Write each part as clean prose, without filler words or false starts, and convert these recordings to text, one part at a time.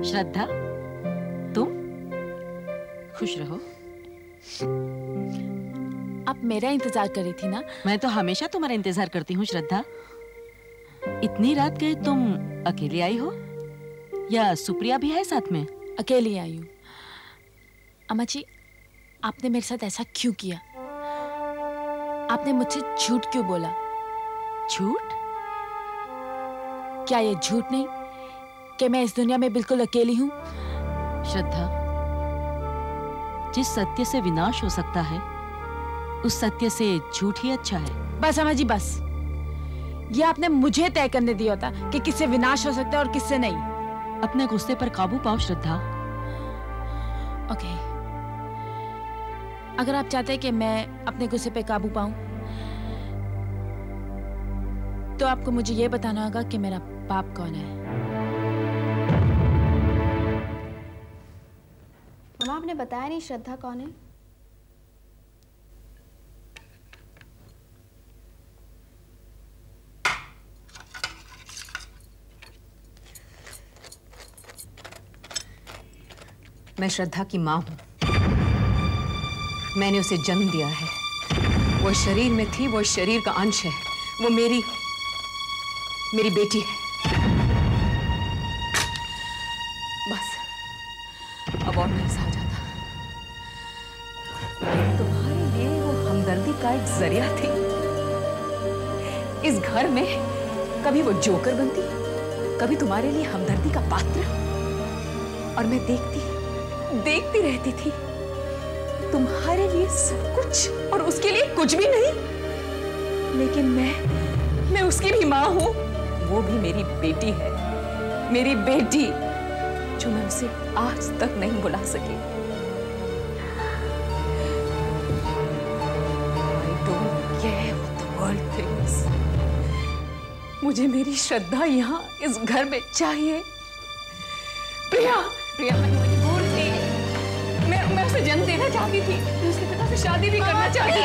श्रद्धा, तुम खुश रहो। आप मेरा इंतजार कर रही थी ना? मैं तो हमेशा तुम्हारा इंतजार करती हूँ श्रद्धा। इतनी रात के तुम अकेली आई हो या सुप्रिया भी है साथ में? अकेली आई हूँ। अम्मा जी, आपने मेरे साथ ऐसा क्यों किया? आपने मुझसे झूठ क्यों बोला? झूठ? क्या ये झूठ नहीं कि मैं इस दुनिया में बिल्कुल अकेली हूँ? श्रद्धा, जिस सत्य से विनाश हो सकता है उस सत्य से झूठ ही अच्छा है। बस अम्मा जी बस, ये आपने मुझे तय करने दिया होता कि किससे विनाश हो सकता है और किससे नहीं। अपने गुस्से पर काबू पाओ श्रद्धा। ओके, अगर आप चाहते हैं कि मैं अपने गुस्से पे काबू पाऊं तो आपको मुझे ये बताना होगा कि मेरा बाप कौन है। मम्मा, आपने बताया नहीं श्रद्धा कौन है? मैं श्रद्धा की माँ हूं। मैंने उसे जन्म दिया है। वो शरीर में थी, वो शरीर का अंश है। वो मेरी बेटी है। बस अब और नहीं सहा जाता। तुम्हारे लिए वो हमदर्दी का एक जरिया थी। इस घर में कभी वो जोकर बनती, कभी तुम्हारे लिए हमदर्दी का पात्र, और मैं देखती रहती थी। तुम्हारे लिए सब कुछ और उसके लिए कुछ भी नहीं। लेकिन मैं उसकी भी माँ हूं। वो भी मेरी बेटी है, मेरी बेटी, जो मैं उसे आज तक नहीं बुला सकी। I don't care what the world thinks. मुझे मेरी श्रद्धा यहाँ इस घर में चाहिए। प्रिया, मैं मजबूर थी। मैं उसे जन्म देना चाहती थी। मैं उसके पिता से शादी भी करना चाहती थी।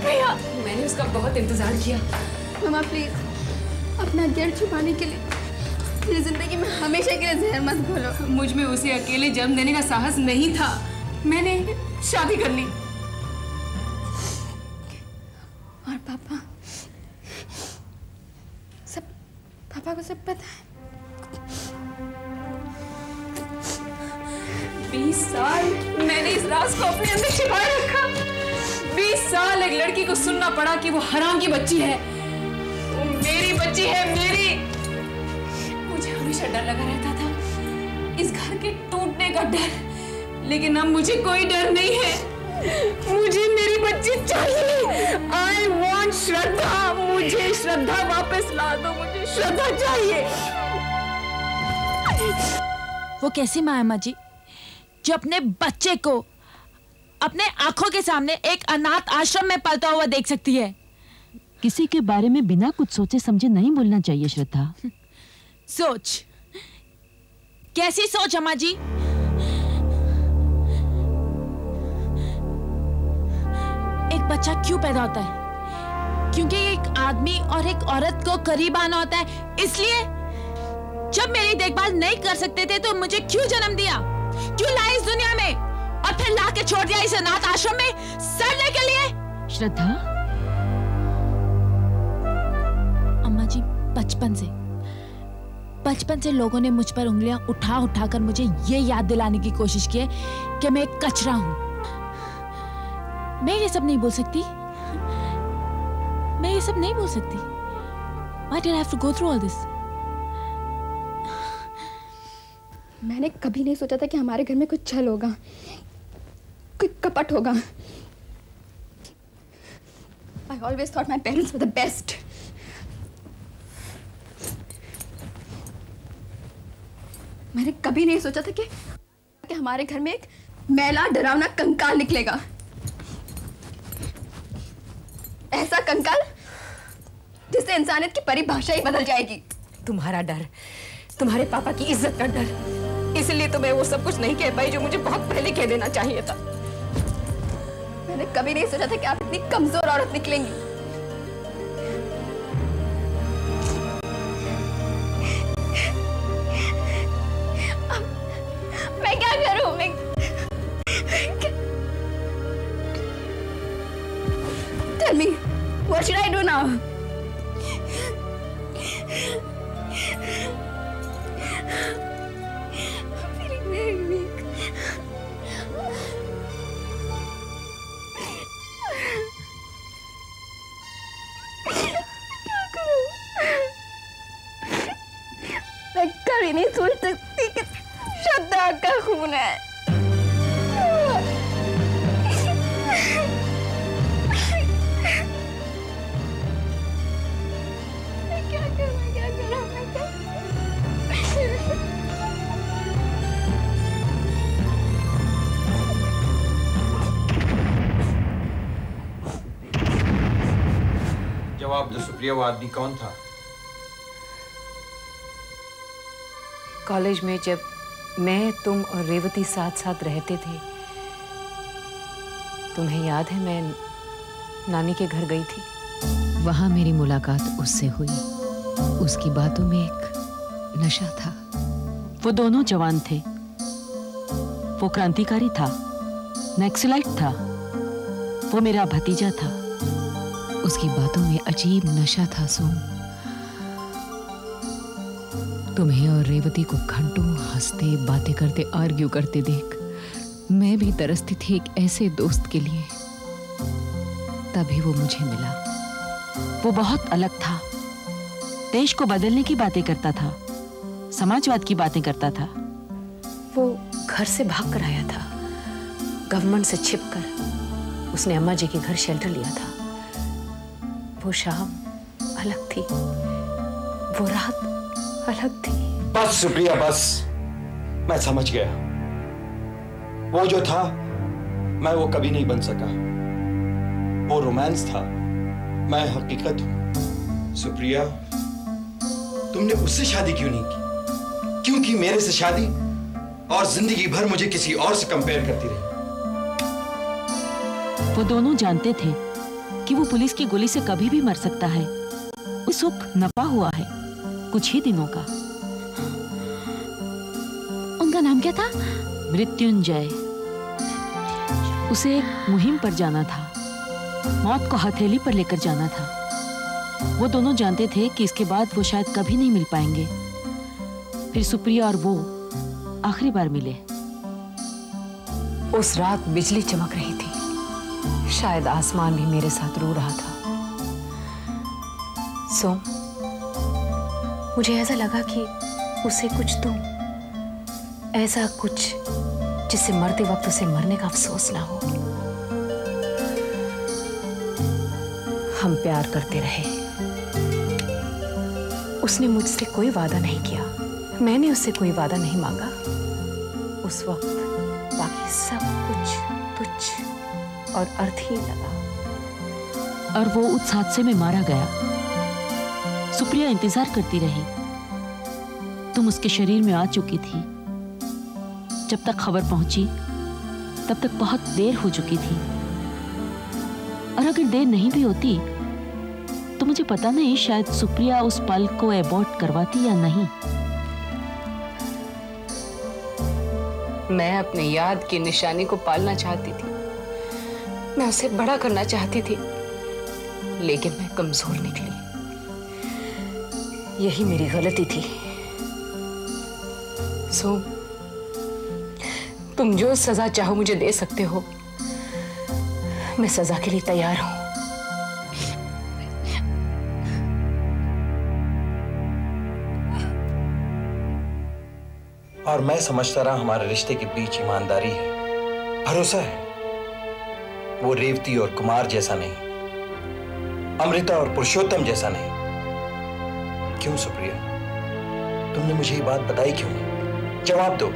प्रिया, मैंने उसका बहुत इंतजार किया। मम्मा प्लीज, अपना गिल्ट छुपाने के लिए मेरी जिंदगी में हमेशा के लिए जहर मत घोलो। मुझ में उसे अकेले जन्म देने का साहस नहीं था। मैंने शादी कर ली। और पापा को सब पता है। 20 साल मैंने इस राज को अपने अंदर छिपाए रखा। 20 साल एक लड़की को सुनना पड़ा कि वो हराम की बच्ची है। वो मेरी बच्ची है, मेरी। मुझे हमेशा डर लगा रहता था, इस घर के टूटने का डर। लेकिन अब मुझे कोई डर नहीं है। मुझे मेरी बच्ची चाहिए। I want श्रद्धा। मुझे श्रद्धा वापस ला दो। मुझे श्रद्धा चाहिए। वो कैसी माँ है अम्मा जी, जो अपने बच्चे को अपने आंखों के सामने एक अनाथ आश्रम में पलता हुआ देख सकती है? किसी के बारे में बिना कुछ सोचे समझे नहीं बोलना चाहिए श्रद्धा। सोच? कैसी सोच अम्मा जी? एक बच्चा क्यों पैदा होता है? क्योंकि एक आदमी और एक औरत को करीब आना होता है, इसलिए। जब मेरी देखभाल नहीं कर सकते थे तो मुझे क्यों जन्म दिया? क्यों लाए इस दुनिया में और फिर ला के छोड़ दिया इस अनाथ आश्रम में सड़ने के लिए? श्रद्धा, अम्मा जी, बचपन से लोगों ने मुझ पर उंगलियां उठा कर मुझे ये याद दिलाने की कोशिश की है कि मैं एक कचरा हूं। मैं ये सब नहीं बोल सकती। Why did I have to go through all this? मैंने कभी नहीं सोचा था कि हमारे घर में कुछ छल होगा, कोई कपट होगा। I always thought my parents were the best. मैंने कभी नहीं सोचा था कि हमारे घर में एक मैला डरावना कंकाल निकलेगा। ऐसा कंकाल जिससे इंसानियत की परिभाषा ही बदल जाएगी। तुम्हारा डर, तुम्हारे पापा की इज्जत का डर, इसलिए तो मैं वो सब कुछ नहीं कह पाई जो मुझे बहुत पहले कह देना चाहिए था। मैंने कभी नहीं सोचा था कि आप इतनी कमजोर औरत निकलेंगी। Tell me, what should I do now? I'm feeling very weak. क्या करूं? मैं कभी नहीं सोच सकती कि श्रद्धा का खून है। जवाब दो सुप्रिया, वो आदमी कौन था? कॉलेज में जब मैं, तुम और रेवती साथ साथ रहते थे, तुम्हें याद है मैं नानी के घर गई थी। वहां मेरी मुलाकात उससे हुई। उसकी बातों में एक नशा था। वो दोनों जवान थे। वो क्रांतिकारी था, नक्सलाइट था। वो मेरा भतीजा था। उसकी बातों में अजीब नशा था सोम। तुम्हें और रेवती को घंटों हंसते बातें करते आर्ग्यू करते देख मैं भी तरसती थी एक ऐसे दोस्त के लिए। तभी वो मुझे मिला। वो बहुत अलग था। देश को बदलने की बातें करता था, समाजवाद की बातें करता था। वो घर से भाग कर आया था, गवर्नमेंट से छिपकर। उसने अम्मा जी के घर शेल्टर लिया था। वो शाम अलग थी, वो रात अलग थी। बस सुप्रिया, बस। मैं समझ गया। वो जो था मैं वो कभी नहीं बन सका। वो रोमांस था, मैं हकीकत हूं। सुप्रिया, तुमने उससे शादी क्यों नहीं की? क्यों की मेरे से शादी और जिंदगी भर मुझे किसी और से कंपेयर करती रही? वो दोनों जानते थे कि वो पुलिस की गोली से कभी भी मर सकता है। वो सुख नपा हुआ है कुछ ही दिनों का। उनका नाम क्या था? मृत्युंजय। उसे एक मुहिम पर जाना था, मौत को हथेली पर लेकर जाना था। वो दोनों जानते थे कि इसके बाद वो शायद कभी नहीं मिल पाएंगे। फिर सुप्रिया और वो आखिरी बार मिले। उस रात बिजली चमक रही थी। शायद आसमान भी मेरे साथ रो रहा था। सोम, मुझे ऐसा लगा कि उसे कुछ तो ऐसा कुछ जिससे मरते वक्त उसे मरने का अफसोस ना हो। हम प्यार करते रहे। उसने मुझसे कोई वादा नहीं किया, मैंने उससे कोई वादा नहीं मांगा। उस वक्त बाकी सब कुछ तुच्छ और अर्थहीन लगा। और वो उस हादसे में मारा गया। सुप्रिया इंतजार करती रही। तुम उसके शरीर में आ चुकी थी। जब तक खबर पहुंची तब तक बहुत देर हो चुकी थी। और अगर देर नहीं भी होती तो मुझे पता नहीं, शायद सुप्रिया उस पल को एबॉर्ट करवाती या नहीं। मैं अपने याद की निशानी को पालना चाहती थी। मैं उसे बड़ा करना चाहती थी, लेकिन मैं कमजोर निकली। यही मेरी गलती थी। सो तुम जो सजा चाहो मुझे दे सकते हो। मैं सजा के लिए तैयार हूं। और मैं समझता रहा हमारे रिश्ते के बीच ईमानदारी है, भरोसा है। वो रेवती और कुमार जैसा नहीं, अमृता और पुरुषोत्तम जैसा नहीं। क्यों सुप्रिया, तुमने मुझे ये बात बताई क्यों नहीं? जवाब दो।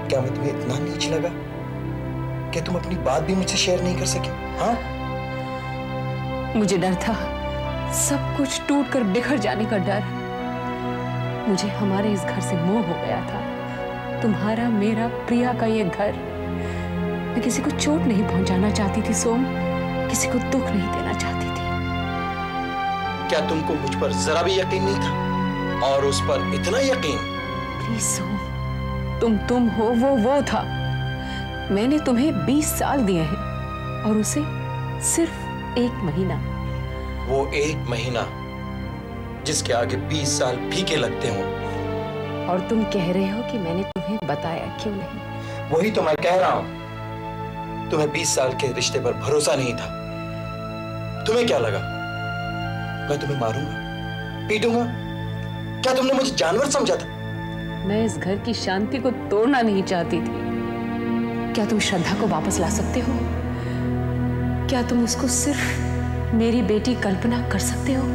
क्या मैं तुम्हें इतना नीच लगा कि तुम अपनी बात भी मुझसे शेयर नहीं कर सकी? हाँ, मुझे डर था, सब कुछ टूटकर बिखर जाने का डर। मुझे हमारे इस घर से मोह हो गया था। तुम्हारा, मेरा, प्रिया का ये घर। मैं किसी को चोट नहीं पहुंचाना चाहती थी सोम, किसी को दुख नहीं देना चाहती थी। क्या तुमको मुझ पर जरा भी यकीन नहीं था? और उस पर इतना यकीन? प्लीज सोम, तुम हो, वो था। मैंने तुम्हें 20 साल दिए हैं और उसे सिर्फ 1 महीना। वो 1 महीना जिसके आगे 20 साल फीके लगते हों। और तुम कह रहे हो कि मैंने तुम्हें बताया क्यों नहीं? वही तो मैं कह रहा हूं। तुम्हें 20 साल के रिश्ते पर भरोसा नहीं था। तुम्हें क्या लगा मैं तुम्हें मारूंगा, पीटूंगा? क्या तुमने मुझे जानवर समझा था? मैं इस घर की शांति को तोड़ना नहीं चाहती थी। क्या तुम श्रद्धा को वापस ला सकते हो? क्या तुम उसको सिर्फ मेरी बेटी कल्पना कर सकते हो?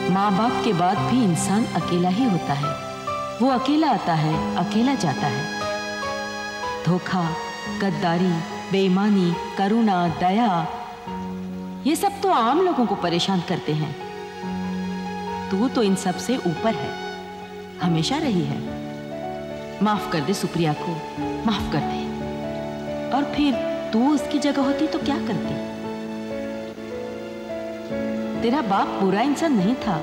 माँ बाप के बाद भी इंसान अकेला ही होता है। वो अकेला आता है, अकेला जाता है। धोखा, गद्दारी, बेईमानी, करुणा, दया, ये सब तो आम लोगों को परेशान करते हैं। तू तो इन सब से ऊपर है, हमेशा रही है। माफ कर दे सुप्रिया को, माफ कर दे। और फिर तू उसकी जगह होती तो क्या करती? तेरा बाप बुरा इंसान नहीं था।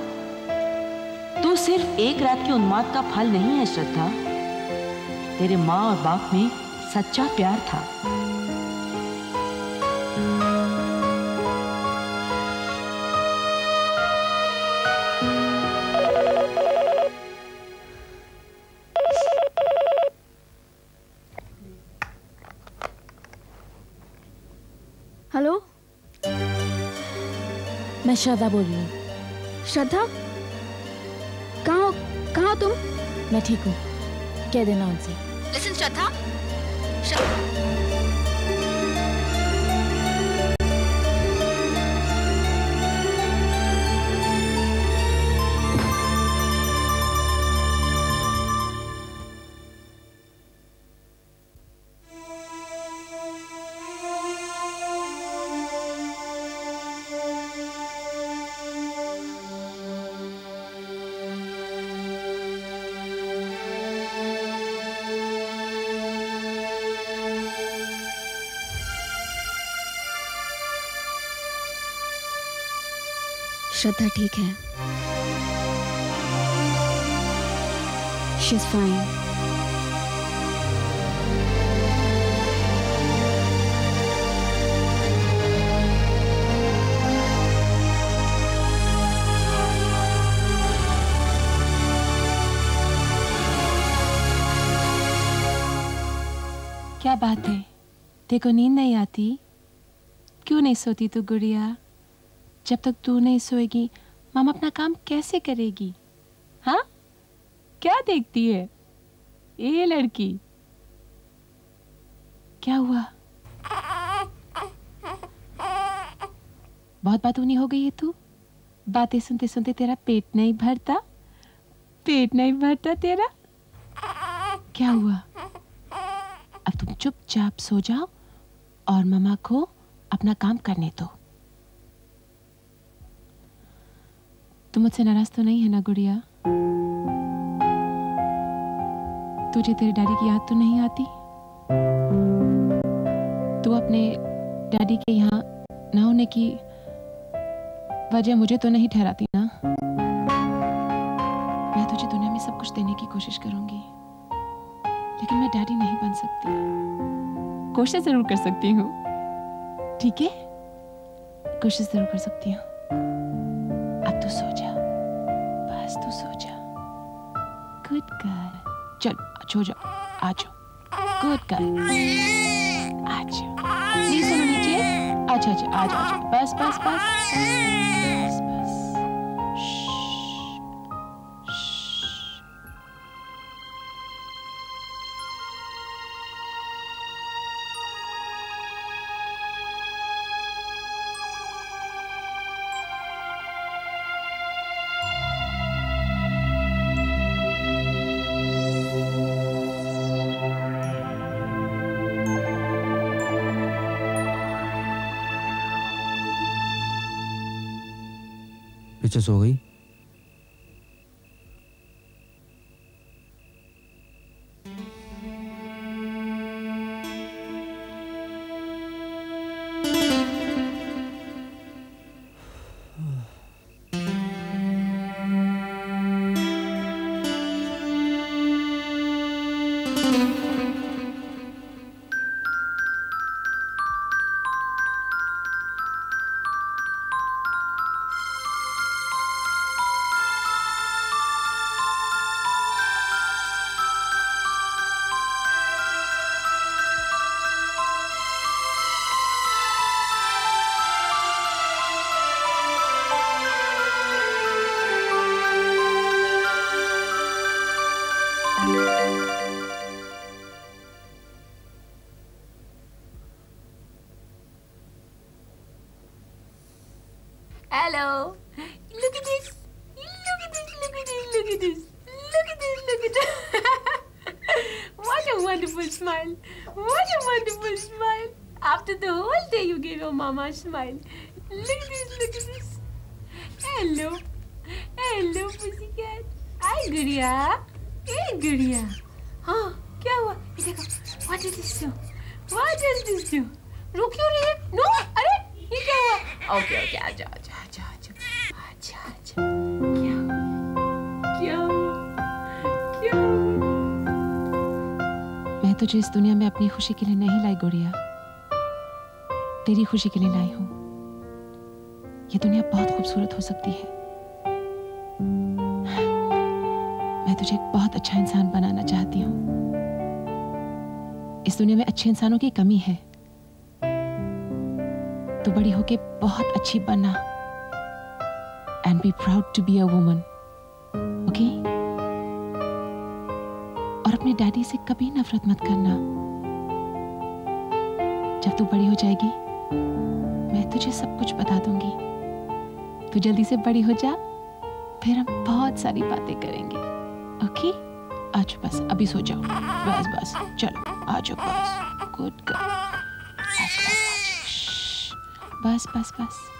तू सिर्फ एक रात के उन्माद का फल नहीं है श्रद्धा। तेरे माँ और बाप में सच्चा प्यार था। हेलो, मैं श्रद्धा बोल रही हूँ। श्रद्धा? कहाँ कहाँ तुम? मैं ठीक हूँ, कह देना उनसे। लिसन श्रद्धा, श्रद्धा ठीक है। She is fine. क्या बात है, तेरे को नींद नहीं आती? क्यों नहीं सोती तू गुड़िया? जब तक तू नहीं सोएगी मामा अपना काम कैसे करेगी? हाँ, क्या देखती है ये लड़की? क्या हुआ? बहुत बातूनी हो गई है तू। बातें सुनते सुनते तेरा पेट नहीं भरता? पेट नहीं भरता तेरा? क्या हुआ? अब तुम चुपचाप सो जाओ और मामा को अपना काम करने दो। तू मुझसे नाराज तो नहीं है ना गुड़िया? तुझे तेरे डैडी की याद तो नहीं आती? तू अपने डैडी के यहाँ ना होने की वजह मुझे तो नहीं ठहराती ना? मैं तुझे दुनिया में सब कुछ देने की कोशिश करूंगी, लेकिन मैं डैडी नहीं बन सकती। कोशिश जरूर कर सकती हूँ, ठीक है? कोशिश जरूर कर सकती हूँ। अब तू सो जा, बस तू सो जा। Good girl. चल सो जा, आ जाओ। गुड गर्ल, आ जाओ। प्लीज सोना नीचे। अच्छा अच्छा, आ जाओ, आ जाओ। बस बस बस बस बस। रिचा सो गई? Hello. Look at this. Look at this. Look at this. Look at this. Look at this. Look at this. What a wonderful smile. What a wonderful smile. After the whole day you gave your mama a smile. Look at this. Look at this. Hello. Hello, pussycat. Hi, गुड़िया. Hey, गुड़िया. हाँ, क्या हुआ? ये देखो. What does this do? What does this do? रुक क्यों रही है? No. अरे, ये क्या हुआ? Okay, okay. आजा, आजा, आजा, आजा, आजा, आजा. क्या हुआ? क्या हुआ? क्या हुआ? मैं तुझे इस दुनिया में अपनी खुशी के लिए नहीं लाई गुड़िया, तेरी खुशी के लिए लाई हूँ। ये दुनिया बहुत खूबसूरत हो सकती है। मैं तुझे एक बहुत अच्छा इंसान बनाना चाहती हूँ। इस दुनिया में अच्छे इंसानों की कमी है। तो बड़ी होके बहुत अच्छी बनना। And be proud to be a woman. Okay? और अपने डैडी से कभी नफरत मत करना। जब तू बड़ी हो जाएगी, मैं तुझे सब कुछ बता दूंगी। तू जल्दी से बड़ी हो जा, फिर हम बहुत सारी बातें करेंगे। ओके? आज बस अभी सो जाओ। बस बस चलो आ जाओ बस। Good girl. बस बस बस।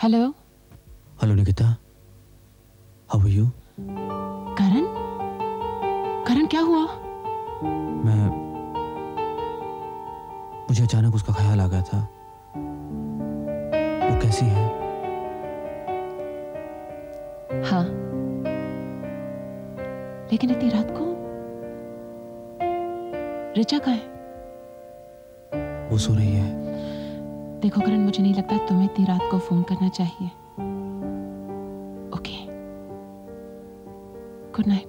Hello hello Nikita, how are you? Karan, Karan क्या हुआ? मुझे अचानक उसका ख्याल आ गया था। वो कैसी है? हाँ, लेकिन इतनी रात को रिचा कहाँ है? वो सो रही है। देखो करण, मुझे नहीं लगता तुम्हें इतनी रात को फोन करना चाहिए। Okay, good night.